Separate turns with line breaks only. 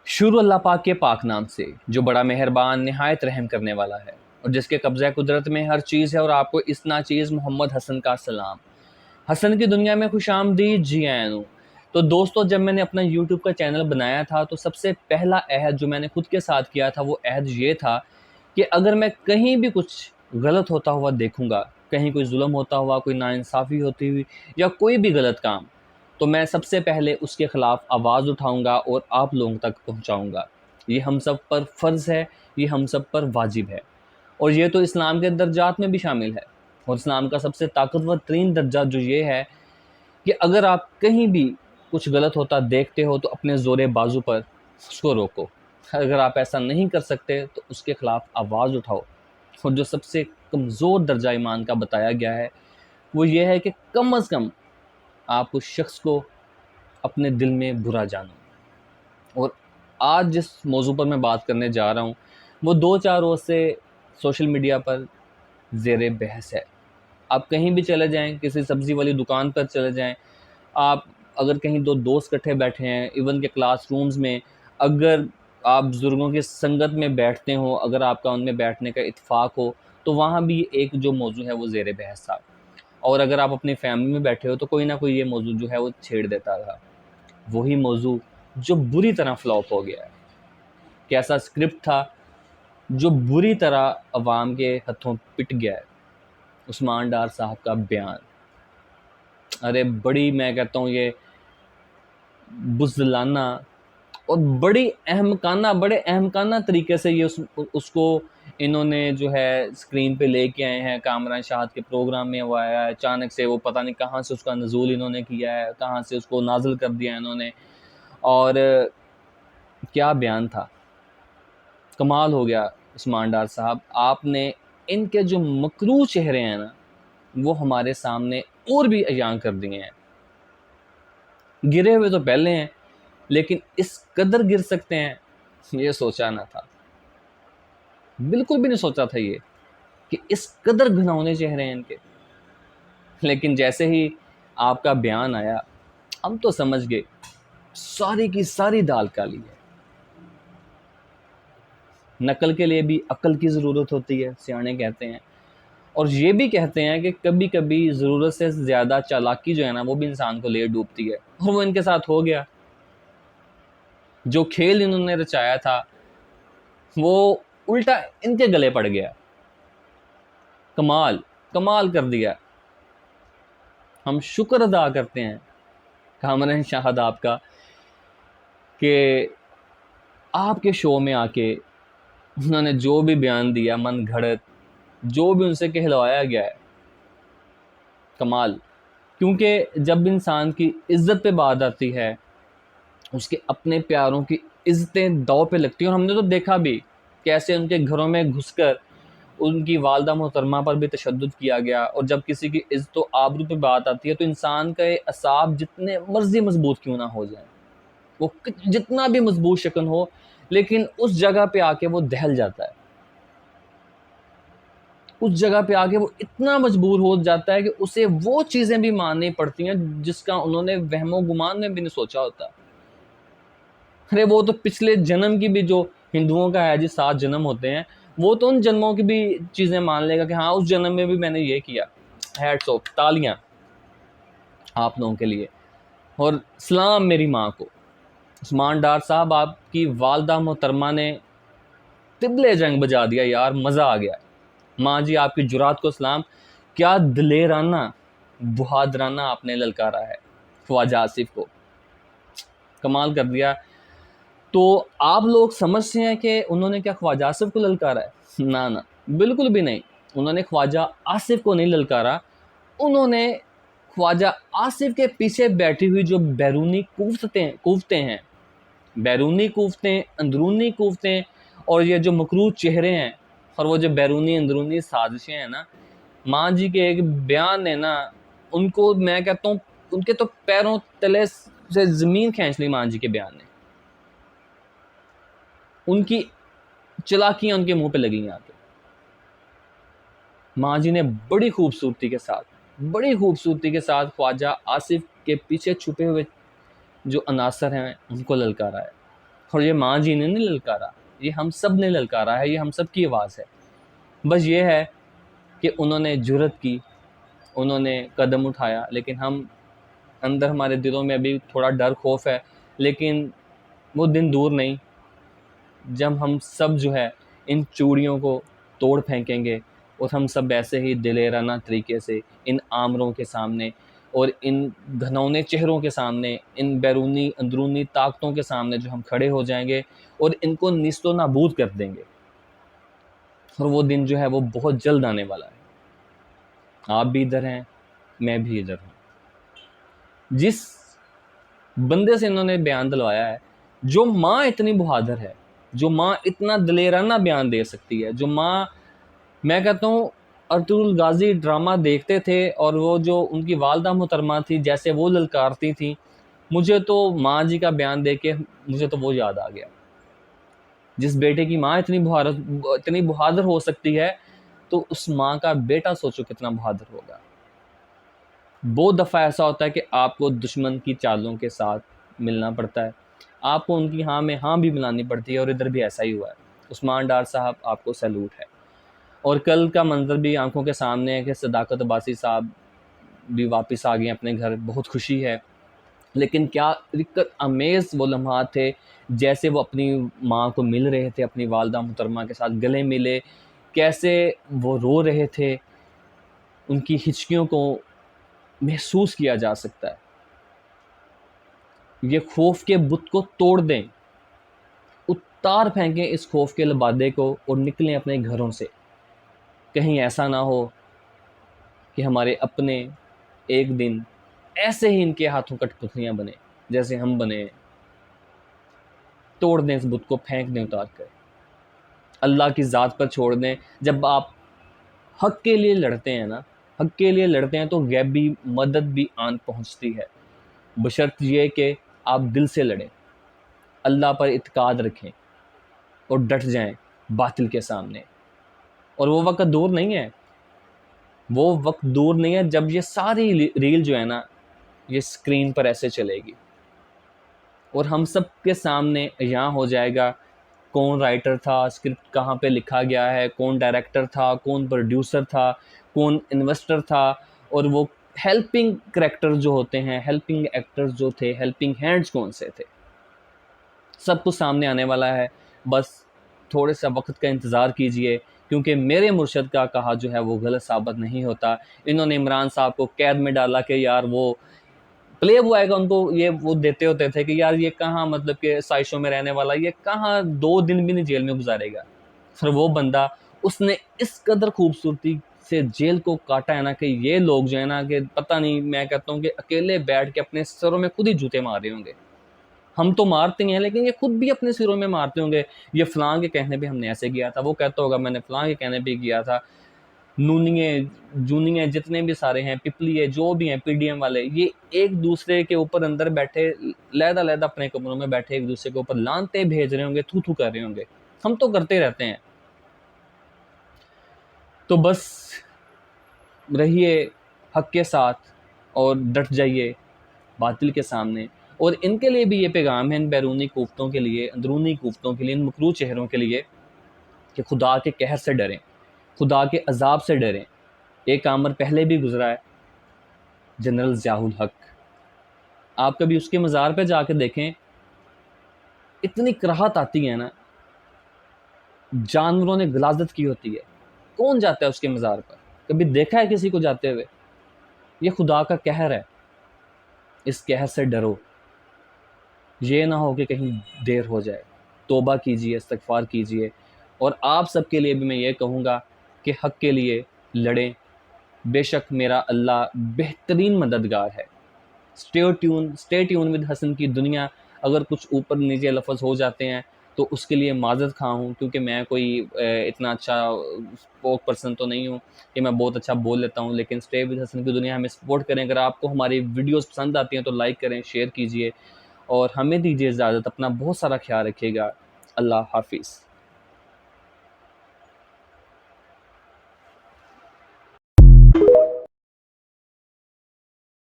شروع اللہ پاک کے پاک نام سے جو بڑا مہربان نہایت رحم کرنے والا ہے اور جس کے قبضہ قدرت میں ہر چیز ہے، اور آپ کو اس ناچیز محمد حسن کا سلام۔ حسن کی دنیا میں خوش آمدید، جی آئیں ہوں۔ تو دوستو، جب میں نے اپنا یوٹیوب کا چینل بنایا تھا تو سب سے پہلا عہد جو میں نے خود کے ساتھ کیا تھا وہ عہد یہ تھا کہ اگر میں کہیں بھی کچھ غلط ہوتا ہوا دیکھوں گا، کہیں کوئی ظلم ہوتا ہوا، کوئی ناانصافی ہوتی ہوئی یا کوئی بھی غلط کام، تو میں سب سے پہلے اس کے خلاف آواز اٹھاؤں گا اور آپ لوگوں تک پہنچاؤں گا۔ یہ ہم سب پر فرض ہے، یہ ہم سب پر واجب ہے، اور یہ تو اسلام کے درجات میں بھی شامل ہے۔ اور اسلام کا سب سے طاقتور ترین درجہ جو یہ ہے کہ اگر آپ کہیں بھی کچھ غلط ہوتا دیکھتے ہو تو اپنے زور بازو پر اس کو روکو۔ اگر آپ ایسا نہیں کر سکتے تو اس کے خلاف آواز اٹھاؤ۔ اور جو سب سے کمزور درجہ ایمان کا بتایا گیا ہے وہ یہ ہے کہ کم از کم آپ اس شخص کو اپنے دل میں برا جانو۔ اور آج جس موضوع پر میں بات کرنے جا رہا ہوں وہ 2-4 روز سے سوشل میڈیا پر زیر بحث ہے۔ آپ کہیں بھی چلے جائیں، کسی سبزی والی دکان پر چلے جائیں، آپ اگر کہیں دو دوست اکٹھے بیٹھے ہیں، ایون کہ کلاس رومز میں، اگر آپ بزرگوں کی سنگت میں بیٹھتے ہوں، اگر آپ کا ان میں بیٹھنے کا اتفاق ہو، تو وہاں بھی ایک جو موضوع ہے وہ زیر بحث تھا۔ اور اگر آپ اپنی فیملی میں بیٹھے ہو تو کوئی نہ کوئی یہ موضوع جو ہے وہ چھیڑ دیتا رہا۔ وہی موضوع جو بری طرح فلاپ ہو گیا ہے، کہ ایسا اسکرپٹ تھا جو بری طرح عوام کے ہتھوں پٹ گیا ہے۔ عثمان ڈار صاحب کا بیان، ارے بڑی، میں کہتا ہوں یہ بزدلانہ اور بڑے احمقانہ طریقے سے یہ اس کو انہوں نے جو ہے اسکرین پہ لے کے آئے ہیں۔ کامران شاہد کے پروگرام میں وہ آیا ہے، اچانک سے وہ پتہ نہیں کہاں سے اس کا نزول انہوں نے کیا ہے، کہاں سے اس کو نازل کر دیا انہوں نے، اور کیا بیان تھا، کمال ہو گیا۔ عثمان ڈار صاحب، آپ نے ان کے جو مکروہ چہرے ہیں نا وہ ہمارے سامنے اور بھی عیاں کر دیے ہیں۔ گرے ہوئے تو پہلے ہیں، لیکن اس قدر گر سکتے ہیں یہ سوچا نہ تھا، بالکل بھی نہیں سوچا تھا یہ کہ اس قدر گھناؤنے چہرے ہیں ان کے۔ لیکن جیسے ہی آپ کا بیان آیا ہم تو سمجھ گئے ساری کی ساری دال کالی ہے۔ نقل کے لیے بھی عقل کی ضرورت ہوتی ہے، سیانے کہتے ہیں، اور یہ بھی کہتے ہیں کہ کبھی کبھی ضرورت سے زیادہ چالاکی جو ہے نا وہ بھی انسان کو لے ڈوبتی ہے، اور وہ ان کے ساتھ ہو گیا۔ جو کھیل انہوں نے رچایا تھا وہ الٹا ان کے گلے پڑ گیا۔ کمال کر دیا۔ ہم شکر ادا کرتے ہیں کامران شاہد آپ کا کہ آپ کے شو میں آ کے انہوں نے جو بھی بیان دیا، من گھڑت جو بھی ان سے کہلوایا گیا ہے، کمال۔ کیونکہ جب انسان کی عزت پہ بات آتی ہے، اس کے اپنے پیاروں کی عزتیں داؤ پہ لگتی ہیں، اور ہم نے تو دیکھا بھی کیسے ان کے گھروں میں گھس کر ان کی والدہ محترمہ پر بھی تشدد کیا گیا۔ اور جب کسی کی عزت و آبرو پہ بات آتی ہے تو انسان کا اعصاب جتنے مرضی مضبوط کیوں نہ ہو جائیں، وہ جتنا بھی مضبوط شکن ہو، لیکن اس جگہ پہ آ کے وہ دہل جاتا ہے۔ اس جگہ پہ آ کے وہ اتنا مجبور ہو جاتا ہے کہ اسے وہ چیزیں بھی ماننی پڑتی ہیں جس کا انہوں نے وہم و گمان میں بھی نہیں سوچا ہوتا۔ ارے وہ تو پچھلے جنم کی بھی، جو ہندوؤں کا ہے جی 7 جنم ہوتے ہیں، وہ تو ان جنموں کی بھی چیزیں مان لے گا کہ ہاں اس جنم میں بھی میں نے یہ کیا۔ ہیٹس آف، تالیاں آپ لوگوں کے لیے، اور سلام میری ماں کو۔ عثمان ڈار صاحب، آپ کی والدہ محترمہ نے طبلِ جنگ بجا دیا یار، مزہ آ گیا۔ ماں جی، آپ کی جرات کو سلام، کیا دلیرانہ بہادرانہ آپ نے للکارا ہے خواجہ آصف کو، کمال کر دیا۔ تو آپ لوگ سمجھتے ہیں کہ انہوں نے کیا خواجہ آصف کو للکارا ہے؟ نہ، بالکل بھی نہیں۔ انہوں نے خواجہ آصف کو نہیں للکارا، انہوں نے خواجہ آصف کے پیچھے بیٹھی ہوئی جو بیرونی قوتیں ہیں، بیرونی قوتیں، اندرونی قوتیں، اور یہ جو مکروہ چہرے ہیں، اور وہ جو بیرونی اندرونی سازشیں ہیں نا، ماں جی کے ایک بیان نے نا ان کو، میں کہتا ہوں ان کے تو پیروں تلے سے زمین کھینچ لی۔ ماں جی کے بیان نے، ان کی چلاکیاں ان کے منہ پہ لگی ہیں آ کے۔ ماں جی نے بڑی خوبصورتی کے ساتھ خواجہ آصف کے پیچھے چھپے ہوئے جو عناصر ہیں ان کو للکارا ہے۔ اور یہ ماں جی نے نہیں للکارا، یہ ہم سب نے للکارا ہے، یہ ہم سب کی آواز ہے۔ بس یہ ہے کہ انہوں نے جرأت کی، انہوں نے قدم اٹھایا، لیکن ہم اندر ہمارے دلوں میں ابھی تھوڑا ڈر خوف ہے، لیکن وہ دن دور نہیں جب ہم سب جو ہے ان چوڑیوں کو توڑ پھینکیں گے، اور ہم سب ایسے ہی دلیرانہ طریقے سے ان آمروں کے سامنے اور ان گھنونے چہروں کے سامنے، ان بیرونی اندرونی طاقتوں کے سامنے جو ہم کھڑے ہو جائیں گے اور ان کو نیست و نابود کر دیں گے۔ اور وہ دن جو ہے وہ بہت جلد آنے والا ہے۔ آپ بھی ادھر ہیں، میں بھی ادھر ہوں۔ جس بندے سے انہوں نے بیان دلوایا ہے، جو ماں اتنی بہادر ہے، جو ماں اتنا دلیرانہ بیان دے سکتی ہے، جو ماں، میں کہتا ہوں ارطغرل غازی ڈرامہ دیکھتے تھے اور وہ جو ان کی والدہ محترمہ تھی جیسے وہ للکارتی تھی، مجھے تو ماں جی کا بیان دے کے مجھے تو وہ یاد آ گیا۔ جس بیٹے کی ماں اتنی بہادر ہو سکتی ہے، تو اس ماں کا بیٹا سوچو کتنا بہادر ہوگا۔ بہت دفعہ ایسا ہوتا ہے کہ آپ کو دشمن کی چالوں کے ساتھ ملنا پڑتا ہے، آپ کو ان کی ہاں میں ہاں بھی ملانی پڑتی ہے، اور ادھر بھی ایسا ہی ہوا ہے۔ عثمان ڈار صاحب، آپ کو سیلوٹ ہے۔ اور کل کا منظر بھی آنکھوں کے سامنے ہے کہ صداقت عباسی صاحب بھی واپس آ گئے اپنے گھر، بہت خوشی ہے۔ لیکن کیا رقت امیز وہ لمحات تھے، جیسے وہ اپنی ماں کو مل رہے تھے، اپنی والدہ محترمہ کے ساتھ گلے ملے، کیسے وہ رو رہے تھے، ان کی ہچکیوں کو محسوس کیا جا سکتا ہے۔ یہ خوف کے بت کو توڑ دیں، اتار پھینکیں اس خوف کے لبادے کو اور نکلیں اپنے گھروں سے۔ کہیں ایسا نہ ہو کہ ہمارے اپنے ایک دن ایسے ہی ان کے ہاتھوں کٹ پتلیاں بنے جیسے ہم بنے ہیں۔ توڑ دیں اس بت کو، پھینک دیں اتار کر، اللہ کی ذات پر چھوڑ دیں۔ جب آپ حق کے لیے لڑتے ہیں نا، حق کے لیے لڑتے ہیں، تو غیبی مدد بھی آن پہنچتی ہے، بشرط یہ کہ آپ دل سے لڑیں، اللہ پر اعتقاد رکھیں اور ڈٹ جائیں باطل کے سامنے۔ اور وہ وقت دور نہیں ہے، وہ وقت دور نہیں ہے جب یہ ساری ریل جو ہے نا، یہ سکرین پر ایسے چلے گی اور ہم سب کے سامنے یہاں ہو جائے گا کون رائٹر تھا، اسکرپٹ کہاں پہ لکھا گیا ہے، کون ڈائریکٹر تھا، کون پروڈیوسر تھا، کون انویسٹر تھا، اور وہ ہیلپنگ کریکٹر جو ہوتے ہیں، ہیلپنگ ایکٹر جو تھے، ہیلپنگ ہینڈز کون سے تھے، سب کچھ سامنے آنے والا ہے۔ بس تھوڑے سا وقت کا انتظار کیجئے، کیونکہ میرے مرشد کا کہا جو ہے وہ غلط ثابت نہیں ہوتا۔ انہوں نے عمران صاحب کو قید میں ڈالا کہ یار وہ پلے بوائے کا ان کو یہ وہ دیتے ہوتے تھے کہ یار یہ کہاں مطلب کہ سائشوں میں رہنے والا، یہ کہاں 2 دن بھی نہیں جیل میں گزارے گا۔ پھر وہ بندہ، اس نے اس قدر خوبصورتی سے جیل کو کاٹا ہے نا کہ یہ لوگ جو ہے نا کہ پتہ نہیں، میں کہتا ہوں کہ اکیلے بیٹھ کے اپنے سروں میں خود ہی جوتے مار رہے ہوں گے۔ ہم تو مارتے ہیں لیکن یہ خود بھی اپنے سروں میں مارتے ہوں گے، یہ فلاں کے کہنے پہ ہم نے ایسے کیا تھا، وہ کہتا ہوگا میں نے فلاں کے کہنے پہ کیا تھا۔ نونیے جونیے جتنے بھی سارے ہیں، پپلیے جو بھی ہیں، پی ڈی ایم والے، یہ ایک دوسرے کے اوپر اندر بیٹھے علیحدہ علیحدہ اپنے کمروں میں بیٹھے ایک دوسرے کے اوپر لانتے بھیج رہے ہوں گے، تھو تھو کر رہے ہوں گے۔ ہم تو کرتے رہتے ہیں۔ تو بس رہیے حق کے ساتھ اور ڈٹ جائیے باطل کے سامنے۔ اور ان کے لیے بھی یہ پیغام ہے، ان بیرونی کوفتوں کے لیے، اندرونی کوفتوں کے لیے، ان مکروہ چہروں کے لیے، کہ خدا کے قہر سے ڈریں، خدا کے عذاب سے ڈریں۔ ایک عامر پہلے بھی گزرا ہے، جنرل ضیاء الحق، آپ کبھی اس کے مزار پہ جا کے دیکھیں، اتنی کراہت آتی ہے نا، جانوروں نے غلاظت کی ہوتی ہے، کون جاتا ہے اس کے مزار پر؟ کبھی دیکھا ہے کسی کو جاتے ہوئے؟ یہ خدا کا قہر ہے، اس قہر سے ڈرو، یہ نہ ہو کہ کہیں دیر ہو جائے۔ توبہ کیجئے، استغفار کیجئے، اور آپ سب کے لیے بھی میں یہ کہوں گا کہ حق کے لیے لڑیں، بے شک میرا اللہ بہترین مددگار ہے۔ اسٹے ٹیون ود حسن کی دنیا، اگر کچھ اوپر نیچے لفظ ہو جاتے ہیں تو اس کے لیے معذرت خواہ ہوں، کیونکہ میں کوئی اتنا اچھا اسپوک پرسن تو نہیں ہوں کہ میں بہت اچھا بول لیتا ہوں، لیکن اسٹے ود حسن کی دنیا ہمیں سپورٹ کریں۔ اگر آپ کو ہماری ویڈیوز پسند آتی ہیں تو لائک کریں، شیئر کیجئے، اور ہمیں دیجیے اجازت۔ اپنا بہت سارا خیال رکھیے گا۔ اللہ حافظ۔